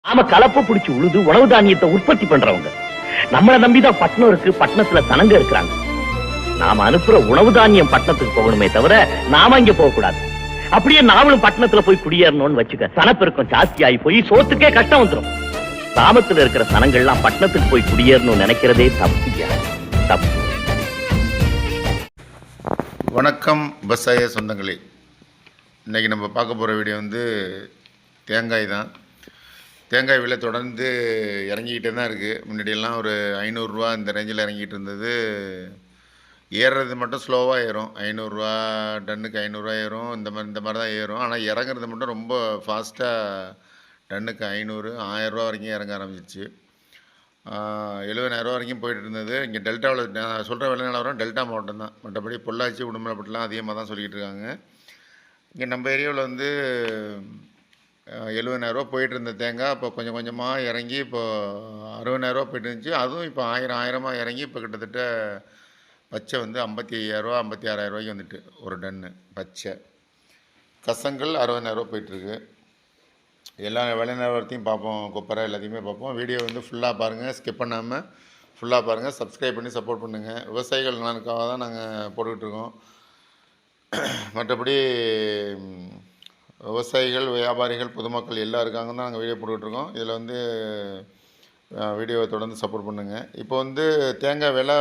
நாம கலப்பு பிடிச்சு உழுது உணவு தானியத்தை உற்பத்தி பண்றவங்க. நம்மளை நம்பிதான் பட்டணம் இருக்கு, பட்டணத்துல சனங்க இருக்கிறாங்க. நாம அனுப்புற உணவு தானியம் பட்டணத்துக்கு போகணுமே தவிர நாம இங்க போக கூடாது. அப்படியே நாமளும் பட்டணத்துல போய் குடியேறணும்னு வச்சுக்க, சனப்பெருக்கம் ஜாஸ்தி ஆகி போய் சோத்துக்கே கஷ்டம் வந்துடும். கிராமத்துல இருக்கிற சனங்கள்லாம் பட்டணத்துக்கு போய் குடியேறணும்னு நினைக்கிறதே தப்பு. தப்பு. வணக்கம் விவசாய சொந்தங்களே. இன்றைக்கி நம்ம பார்க்க போகிற வீடியோ தேங்காய் தான். தேங்காய் விலை தொடர்ந்து இறங்கிக்கிட்டே தான் இருக்குது. முன்னாடியெல்லாம் ஒரு 500 ரூபா இந்த ரேஞ்சில் இறங்கிட்டு இருந்தது. ஏறுறது மட்டும் ஸ்லோவாக ஏறும். 500 ரூபா டன்னுக்கு 500 ரூபா ஏறும். இந்த மாதிரி தான் ஏறும். ஆனால் இறங்குறது மட்டும் ரொம்ப ஃபாஸ்ட்டாக டன்னுக்கு 500, 1000 ரூபா வரைக்கும் இறங்க ஆரம்பிச்சிச்சு. 70,000 ரூபா வரைக்கும் போயிட்டு இருந்தது. இங்கே டெல்டாவில் நான் சொல்கிற விலை நிலவரம் டெல்டா மாவட்டம் தான். மற்றபடி பொள்ளாச்சி, உடுமலைப்பட்டிலாம் அதிகமாக தான் சொல்லிக்கிட்டு இருக்காங்க. இங்கே நம்ம ஏரியாவில் 70,000 ரூபா போயிட்டு இருந்த தேங்காய் இப்போ கொஞ்சம் கொஞ்சமாக இறங்கி இப்போ 60,000 ரூபா போயிட்டு இருந்துச்சு. அதுவும் இப்போ 1000 இறங்கி இப்போ கிட்டத்தட்ட பச்சை 55,000 ரூபா, 56,000 ரூபாய்க்கு வந்துட்டு ஒரு டன்னு பச்சை. கசங்கள் 60,000 ரூபா போயிட்டுருக்கு. எல்லா விலை நிலவரத்தையும் பார்ப்போம், கொப்பரை எல்லாத்தையுமே பார்ப்போம். வீடியோ ஃபுல்லாக பாருங்கள், ஸ்கிப் பண்ணாமல் ஃபுல்லாக பாருங்கள். சப்ஸ்கிரைப் பண்ணி சப்போர்ட் பண்ணுங்கள். விவசாயிகள் நலனுக்காக தான் நாங்கள் போட்டுக்கிட்டு இருக்கோம். மற்றபடி விவசாயிகள், வியாபாரிகள், பொதுமக்கள் எல்லாம் இருக்காங்க தான் நாங்கள் வீடியோ போட்டுக்கிட்டுருக்கோம். இதில் வீடியோவை தொடர்ந்து சப்போர்ட் பண்ணுங்கள். இப்போ தேங்காய் விலை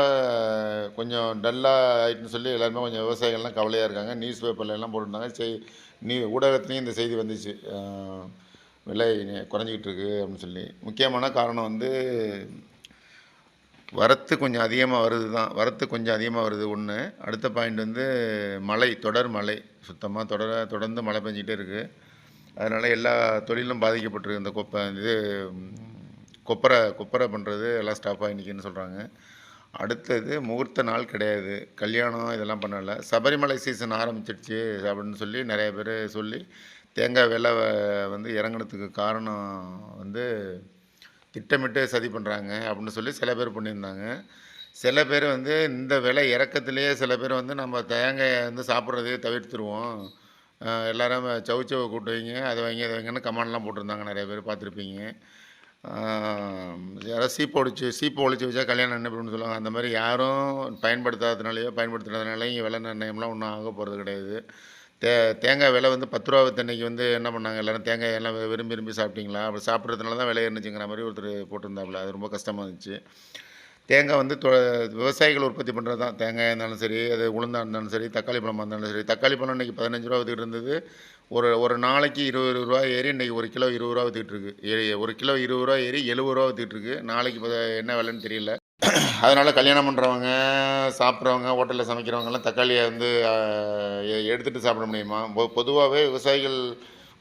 கொஞ்சம் டல்லாக ஆகிட்டுன்னு சொல்லி எல்லாருமே கொஞ்சம் விவசாயிகள்லாம் கவலையாக இருக்காங்க. நியூஸ் பேப்பர்லாம் போட்டுருந்தாங்க, ஊடகத்துலேயும் இந்த செய்தி வந்துச்சு, விலை குறைஞ்சிக்கிட்டு இருக்குது அப்படின்னு சொல்லி. முக்கியமான காரணம் வரத்து கொஞ்சம் அதிகமாக வருது தான். வரத்து கொஞ்சம் அதிகமாக வருது ஒன்று. அடுத்த பாயிண்ட் மழை, தொடர் மழை, சுத்தமாக தொடர்ந்து மழை பெஞ்சிக்கிட்டே இருக்குது. அதனால் எல்லா தொழிலும் பாதிக்கப்பட்டிருக்கு. இந்த கொப்பரை பண்ணுறது எல்லாம் ஸ்டாப் ஆகிக்குன்னு சொல்கிறாங்க. அடுத்தது முகூர்த்த நாள் கிடையாது, கல்யாணம் இதெல்லாம் பண்ணலை. சபரிமலை சீசன் ஆரம்பிச்சிடுச்சு அப்படின்னு சொல்லி நிறைய பேர் சொல்லி தேங்காய் விலை இறங்குனதுக்கு காரணம் திட்டமிட்டு சதி பண்ணுறாங்க அப்படின்னு சொல்லி சில பேர் பண்ணியிருந்தாங்க. சில பேர் இந்த விலை இறக்கத்துலேயே சில பேர் நம்ம தேங்காயை சாப்பிட்றதே தவிர்த்துருவோம், எல்லோரும் சவுச்சவை கூட்டு வைங்க, அதை வைங்க இதை வைங்கன்னு கமெண்ட்லாம் போட்டிருந்தாங்க. நிறைய பேர் பார்த்துருப்பீங்க. யாராவது சீப்பை ஒழிச்சு வச்சா கல்யாணம் என்ன பண்ணணும்னு சொல்லுவாங்க. அந்த மாதிரி யாரும் பயன்படுத்துறதுனாலையும் இங்கே விலை நிர்ணயம்லாம் ஒன்றும் ஆக போகிறது கிடையாது. தேங்காய் விலை 10 ரூபா தண்ணிக்கு என்ன பண்ணாங்க, எல்லோரும் தேங்காய் எல்லாம் விரும்பி சாப்பிட்டீங்களா, அப்படி சாப்பிட்றதுனால தான் விலை இருந்துச்சுங்கிற மாதிரி ஒருத்தர் போட்டிருந்தாப்புல. அது ரொம்ப கஷ்டமாக இருந்துச்சு. தேங்காய் விவசாயிகள் உற்பத்தி பண்ணுறது தான். தேங்காயாக இருந்தாலும் சரி, அது உளுந்தாக இருந்தாலும் சரி, தக்காளி பழமாக இருந்தாலும் சரி. தக்காளி பழம் இன்றைக்கி 15 ரூபா விற்றுக்கிட்டு இருந்தது. ஒரு நாளைக்கு 20 ரூபா ஏறி இன்றைக்கி 1 கிலோ 20 ரூபா விற்றுக்கிட்டு இருக்குது. 1 கிலோ 20 ரூபா ஏறி 70 ரூபா விற்றுக்கிட்டு இருக்குது. நாளைக்கு என்ன விலைன்னு தெரியல. அதனால் கல்யாணம் பண்ணுறவங்க, சாப்பிட்றவங்க, ஹோட்டலில் சமைக்கிறவங்கெல்லாம் தக்காளியை எடுத்துகிட்டு சாப்பிட முடியுமா? பொதுவாகவே விவசாயிகள்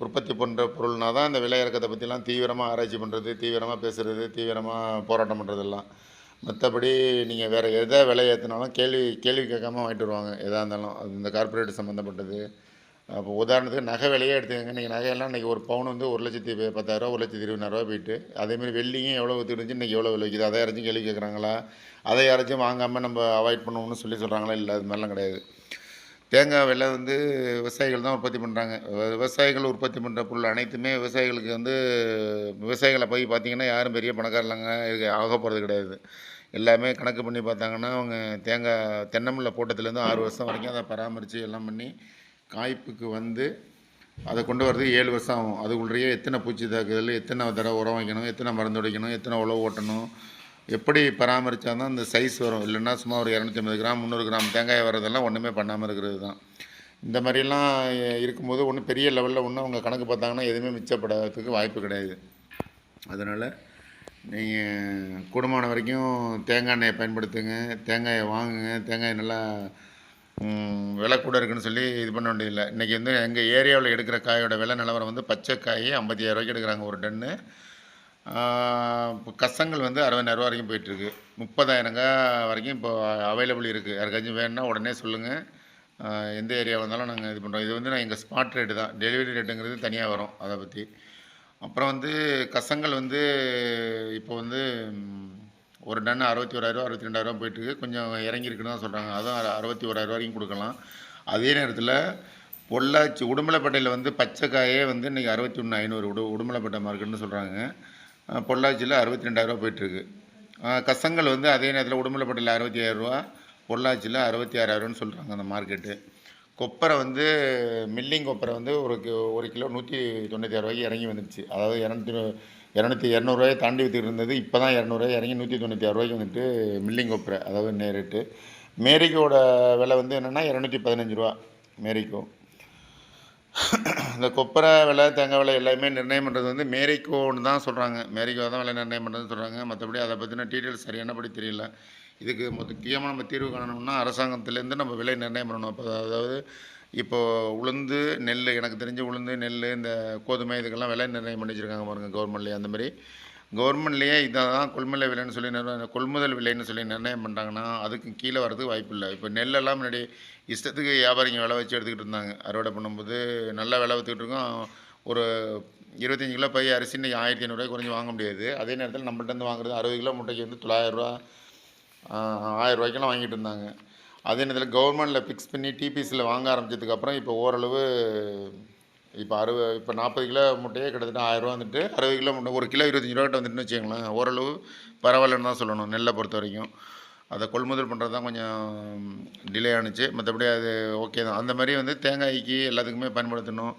உற்பத்தி பண்ணுற பொருள்னா தான் இந்த விலை இறக்கத்தை பற்றிலாம் தீவிரமாக ஆராய்ச்சி பண்ணுறது, தீவிரமாக பேசுகிறது, தீவிரமாக போராட்டம் பண்ணுறதெல்லாம். மற்றபடி நீங்கள் வேறு எதை விலை ஏற்றினாலும் கேள்வி கேட்காம வாங்கிட்டு வருவாங்க. எதாக இருந்தாலும் அது இந்த கார்ப்பரேட் சம்மந்தப்பட்டது. அப்போ உதாரணத்துக்கு நகை விலையே எடுத்துக்கோங்க. இன்றைக்கி நகையெல்லாம் இன்றைக்கி ஒரு பவுன் 1,10,000, 1,20,000 போயிட்டு, அதேமாதிரி வெள்ளியும் எவ்வளோ விற்றுருந்துச்சு, இன்றைக்கி எவ்வளோ விலை விற்கிது, அதை யாராச்சும் கேள்வி கேட்குறாங்களா? அதை யாராச்சும் வாங்காமல் நம்ம அவாய்ட் பண்ணணும்னு சொல்கிறாங்களா? இல்லை, அது மாதிரிலாம் கிடையாது. தேங்காய் விலை விவசாயிகள் தான் உற்பத்தி பண்ணுறாங்க. விவசாயிகள் உற்பத்தி பண்ணுற பொருள் அனைத்துமே விவசாயிகளுக்கு விவசாயிகளை போய் பார்த்திங்கன்னா யாரும் பெரிய பணக்காரலாங்க ஆக போகிறது கிடையாது. எல்லாமே கணக்கு பண்ணி பார்த்தாங்கன்னா அவங்க தென்னம்பிள்ளை போட்டதுலேருந்து 6 வருஷம் வரைக்கும் அதை பராமரித்து எல்லாம் பண்ணி காய்ப்புக்கு அதை கொண்டு வரது 7 வருஷம் ஆகும். அதுக்குள்ளேயே எத்தனை பூச்சி தாக்குதல், எத்தனை தடவை உரம் வைக்கணும், எத்தனை மருந்து உடைக்கணும், எத்தனை உழவு ஓட்டணும், எப்படி பராமரித்தா தான் அந்த சைஸ் வரும். இல்லைன்னா சும்மா ஒரு 250 கிராம் 300 கிராம் தேங்காய் வரதெல்லாம் ஒன்றுமே பண்ணாமல் இருக்கிறது தான். இந்த மாதிரிலாம் இருக்கும்போது ஒன்றும் பெரிய லெவலில் அவங்க கணக்கு பார்த்தாங்கன்னா எதுவுமே மிச்சப்படாததுக்கு வாய்ப்பு கிடையாது. அதனால் நீங்கள் கூடுமான வரைக்கும் தேங்காய் எண்ணெயை பயன்படுத்துங்க, தேங்காயை வாங்குங்க. தேங்காய் நல்லா விலை கூட இருக்குன்னு சொல்லி இது பண்ண வேண்டியதில்லை. இன்றைக்கி எங்கள் ஏரியாவில் எடுக்கிற காயோட விலை நிலவரம் பச்சை காய் 55,000 ரூபாய்க்கு எடுக்கிறாங்க ஒரு டன்னு. இப்போ கசங்கள் 60,000 ரூபா வரைக்கும் போயிட்டுருக்கு. 30,000 வரைக்கும் இப்போ அவைலபிள் இருக்குது. யாருக்காச்சும் வேணுன்னா உடனே சொல்லுங்கள். எந்த ஏரியா வந்தாலும் நாங்கள் இது பண்ணுறோம். இது நான் எங்கள் ஸ்பாட் ரேட்டு தான். டெலிவரி ரேட்டுங்கிறது தனியாக வரும். அதை பற்றி அப்புறம் கசங்கள் இப்போ ஒரு டன் 61,000 62,000 போயிட்டுருக்கு. கொஞ்சம் இறங்கியிருக்குன்னு தான் சொல்கிறாங்க. அதுவும் 61,000 வரைக்கும் கொடுக்கலாம். அதே நேரத்தில் பொள்ளாச்சி உடுமலைப்பேட்டையில் வந்து பச்சை காயே வந்து இன்றைக்கி 61,500 உடுமலைப்பேட்டை மார்க்கெட்னு சொல்கிறாங்க. பொள்ளாச்சியில் 62,000 போயிட்டுருக்கு. கசங்கள் வந்து அதே நேரத்தில் உடுமலைப்பேட்டையில் 65,000, பொள்ளாச்சியில் 66,000 சொல்கிறாங்க அந்த மார்க்கெட்டு. கொப்பரை வந்து மில்லிங் கொப்பரை வந்து ஒரு கிலோ 196 இறங்கி வந்துடுச்சு. அதாவது 200 தாண்டி விற்றுட்டு இருந்தது. இப்போ தான் 200 இறங்கி 196 வந்துட்டு மில்லிங் கொப்பரை, அதாவது ரேட்டு. மேரிக்கோட விலை வந்து என்னென்னா 215 மேரிக்கோ. இந்த கொப்பரை விலை, தேங்காய் விலை எல்லாமே நிர்ணயம் பண்ணுறது வந்து மேரிக்கோன்னு தான் சொல்கிறாங்க. மேரிக்கோ தான் விலை நிர்ணயம் பண்ணுறதுன்னு சொல்கிறாங்க. மற்றபடி அதை பற்றின டீட்டெயில்ஸ் சரியானபடி தெரியல. இதுக்கு முக்கியமாக நம்ம தீர்வு காணணும்னா அரசாங்கத்துலேருந்து நம்ம விலை நிர்ணயம் பண்ணணும். அப்போ அதாவது இப்போது உளுந்து, நெல், எனக்கு தெரிஞ்ச உளுந்து, நெல், இந்த கோதுமை இதுக்கெல்லாம் விலை நிர்ணயம் பண்ணி வச்சுருக்காங்க பாருங்கள் கவர்மெண்ட்லேயே. அந்த மாதிரி கவர்மெண்ட்லேயே இதை தான் கொள்முதல் விலைன்னு சொல்லி கொள்முதல் விலைன்னு சொல்லி நிர்ணயம் பண்ணுறாங்கன்னா அதுக்கு கீழே வரதுக்கு வாய்ப்பு இல்லை. இப்போ நெல்லெல்லாம் முன்னாடி இஷ்டத்துக்கு வியாபாரிங்க விலை வச்சு எடுத்துக்கிட்டு இருந்தாங்க. அறுவடை பண்ணும்போது நல்ல விலை விற்றுக்கிட்டு இருக்கோம். ஒரு 25 கிலோ பை அரிசி இன்றைக்கி 1,500 குறைஞ்சி வாங்க முடியாது. அதே நேரத்தில் நம்மள்ட்ட வாங்குறது 60 கிலோ மூட்டைக்கு வந்து 900, 1000 வாங்கிட்டு இருந்தாங்க. அதே நேரத்தில் கவர்மெண்ட்டில் ஃபிக்ஸ் பண்ணி டிபிசியில் வாங்க ஆரம்பித்ததுக்கப்புறம் இப்போ ஓரளவு இப்போ 40 கிலோ மூட்டையே கிட்டத்தட்ட 1000 வந்துட்டு 60 கிலோ மூட்டை 1 கிலோ 25 வந்துட்டுன்னு வச்சுக்கோங்களேன். ஓரளவு பரவாயில்லன்னு தான் சொல்லணும் நெல்லை பொறுத்த வரைக்கும். அதை கொள்முதல் பண்ணுறது தான் கொஞ்சம் டிலே ஆணுச்சு. மற்றபடி அது ஓகே தான். அந்த மாதிரி வந்து தேங்காய்க்கு எல்லாத்துக்குமே பயன்படுத்தணும்.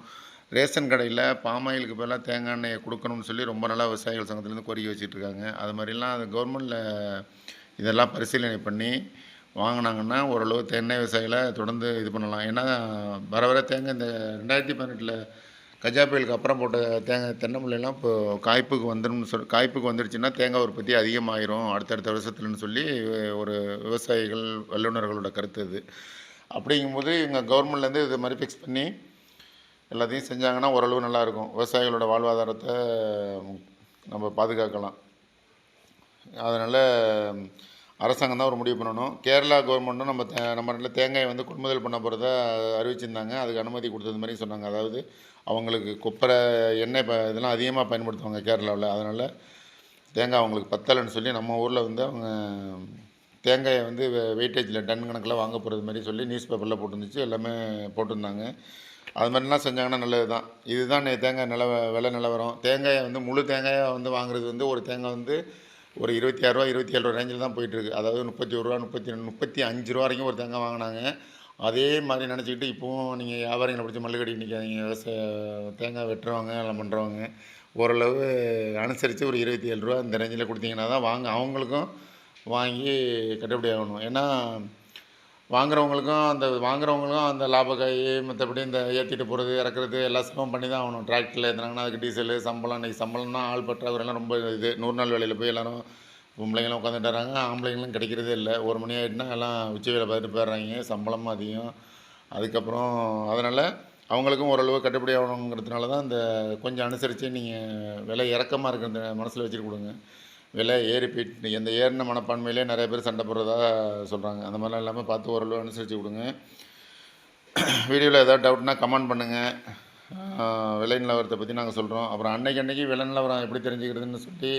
ரேஷன் கடையில் பாமாயிலுக்கு பதிலாக தேங்காய் எண்ணெயை கொடுக்கணும்னு சொல்லி ரொம்ப நாளாக விவசாயிகள் சங்கத்துலேருந்து கோரிக்கை வச்சுட்ருக்காங்க. அது மாதிரிலாம் அது கவர்மெண்ட்டில் இதெல்லாம் பரிசீலனை பண்ணி வாங்கினாங்கன்னா ஓரளவு தென்னை விவசாயிகளை தொடர்ந்து இது பண்ணலாம். ஏன்னா வர தேங்காய் இந்த 2018 கஜா புயலுக்கு அப்புறம் போட்ட தென்னை முல்லையெல்லாம் இப்போ காய்ப்புக்கு வந்துடுச்சுன்னா தேங்காய் உற்பத்தி அதிகமாகிரும் அடுத்தடுத்த வருஷத்துலன்னு சொல்லி ஒரு விவசாயிகள் வல்லுநர்களோட கருத்து அது. அப்படிங்கும்போது இவங்க கவர்மெண்ட்லேருந்து இது மாதிரி ஃபிக்ஸ் பண்ணி எல்லாத்தையும் செஞ்சாங்கன்னா ஓரளவு நல்லாயிருக்கும். விவசாயிகளோட வாழ்வாதாரத்தை நம்ம பாதுகாக்கலாம். அதனால் அரசாங்கம் தான் ஒரு முடிவு பண்ணணும். கேரளா கவர்மெண்ட்டும் நம்ம நாட்டில் தேங்காயை வந்து கொள்முதல் பண்ண போகிறதா அறிவிச்சிருந்தாங்க. அதுக்கு அனுமதி கொடுத்தது மாதிரி சொன்னாங்க. அதாவது அவங்களுக்கு கொப்பரை எண்ணெய் இதெல்லாம் அதிகமாக பயன்படுத்துவாங்க கேரளாவில். அதனால் தேங்காய் அவங்களுக்கு பத்தலைன்னு சொல்லி நம்ம ஊரில் வந்து அவங்க தேங்காயை வந்து வெயிட்டேஜில் டன் கணக்கில் வாங்க போகிறது மாதிரி சொல்லி நியூஸ் பேப்பரில் போட்டுருந்துச்சு. எல்லாமே போட்டிருந்தாங்க. அது மாதிரிலாம் செஞ்சாங்கன்னா நல்லது தான். இதுதான் தேங்காய் விலை நிலவரம். தேங்காயை வந்து முழு தேங்காயாக வந்து வாங்குறது வந்து ஒரு தேங்காய் வந்து ஒரு 26 27 ரேஞ்சில் தான் போயிட்டுருக்கு. அதாவது 31 35 வரைக்கும் ஒரு தேங்காய் வாங்கினாங்க. அதே மாதிரி நினச்சிக்கிட்டு இப்போவும் நீங்கள் வியாபாரிகளை பிடிச்சி மல்லுக்கடிக்கு நிற்காதீங்க. தேங்காய் வெட்டுறவங்க எல்லாம் பண்ணுறவங்க ஓரளவு அனுசரித்து ஒரு 27 இந்த ரேஞ்சில் கொடுத்தீங்கன்னா தான் அவங்களுக்கும் வாங்கி கட்டுப்படி ஆகணும். ஏன்னா வாங்குறவங்களுக்கும் அந்த லாபக்காய் மற்றபடி இந்த ஏற்றிட்டு போகிறது இறக்குறது எல்லா சிரமம் பண்ணி தான் ஆகணும். டிராக்டரில் ஏற்றினாங்கன்னா அதுக்கு டீசலு சம்பளம். இன்றைக்கி சம்பளம்னா ஆள் பற்றாக்குறைலாம் ரொம்ப 100 நாள் வேலையில் போய் எல்லோரும் பொம்பளைங்களும் உட்காந்துட்டுறாங்க. ஆம்பளைங்களும் கிடைக்கிறதே இல்லை. 1 மணி ஆகிட்டுனா எல்லாம் உச்சி வேலை பார்த்துட்டு போயிடுறாங்க. சம்பளமும் அதிகம். அதுக்கப்புறம் அதனால் அவங்களுக்கும் ஓரளவு கட்டுப்படி ஆகணுங்கிறதுனால தான் இந்த கொஞ்சம் அனுசரித்து நீங்கள் விலை இறக்கமாக இருக்கிற மனசில் வச்சுட்டு கொடுங்க. விலை போயிட்டு இந்த ஏறின மனப்பான்மையிலே நிறைய பேர் சண்டை போடுறதா சொல்கிறாங்க. அந்த மாதிரிலாம் இல்லாமல் பார்த்து ஓரளவு அனுசரித்து கொடுங்க. வீடியோவில் ஏதாவது டவுட்னா கமெண்ட் பண்ணுங்கள். விலை நிலவரத்தை பற்றி நாங்கள் சொல்கிறோம். அப்புறம் அன்னைக்கு விலை நிலவரம் எப்படி தெரிஞ்சுக்கிறதுன்னு சொல்லி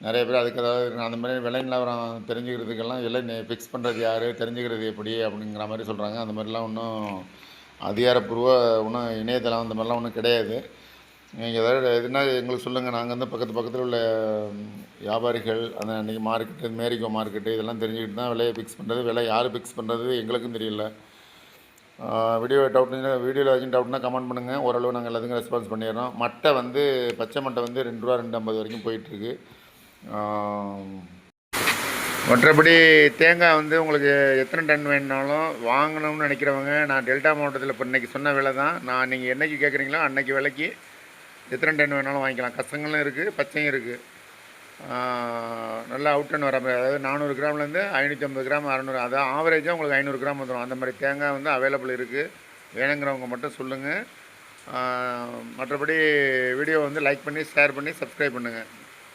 நிறைய பேர் அதுக்கு ஏதாவது அந்த மாதிரி விலை நிலவரம் தெரிஞ்சுக்கிறதுக்கெல்லாம் விலை ஃபிக்ஸ் பண்ணுறது யார், தெரிஞ்சுக்கிறது எப்படி அப்படிங்கிற மாதிரி சொல்கிறாங்க. அந்த மாதிரிலாம் ஒன்றும் அதிகாரப்பூர்வ ஒன்றும் இணையதளம் அந்த மாதிரிலாம் ஒன்றும் கிடையாது. நீங்கள் ஏதாவது எதுனா எங்களுக்கு சொல்லுங்கள். நாங்கள் வந்து பக்கத்தில் உள்ள வியாபாரிகள் அந்த அன்றைக்கி மார்க்கெட்டு, மேரிகோ மார்க்கெட்டு இதெல்லாம் தெரிஞ்சுக்கிட்டு தான் விலையை ஃபிக்ஸ் பண்ணுறது. விலை யார் ஃபிக்ஸ் பண்ணுறது எங்களுக்கும் தெரியல. வீடியோவில் ஏதாச்சும் டவுட்னா கமெண்ட் பண்ணுங்கள். ஓரளவு நாங்கள் எல்லாத்துக்கும் ரெஸ்பான்ஸ் பண்ணிடுறோம். மட்டை வந்து பச்சை மட்டை வந்து ரூ. 2 2.50 வரைக்கும் போயிட்டுருக்கு. மற்றபடி தேங்காய் வந்து உங்களுக்கு எத்தனை டன் வேணுனாலும் வாங்கணும்னு நினைக்கிறவங்க நான் டெல்டா மாவட்டத்தில் இப்போ இன்றைக்கி சொன்ன விலை தான். நீங்கள் என்றைக்கு கேட்குறீங்களோ அன்றைக்கி விலைக்கு எத்தனை டன் வேணாலும் வாங்கிக்கலாம். கசங்களும் இருக்குது, பச்சையும் இருக்குது. நல்லா அவுட் டன் வர மாதிரி, அதாவது 400 கிராம்லேருந்து 550 கிராம் 600, அதாவது ஆவரேஜாக உங்களுக்கு 500 கிராம் வந்துடும். அந்த மாதிரி தேங்காய் வந்து அவைலபிள் இருக்குது. வேணுங்கிறவங்க மட்டும் சொல்லுங்கள். மற்றபடி வீடியோ வந்து லைக் பண்ணி ஷேர் பண்ணி சப்ஸ்கிரைப் பண்ணுங்கள்.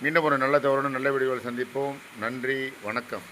மீண்டும் ஒரு நல்ல வீடியோவில் சந்திப்போம். நன்றி, வணக்கம்.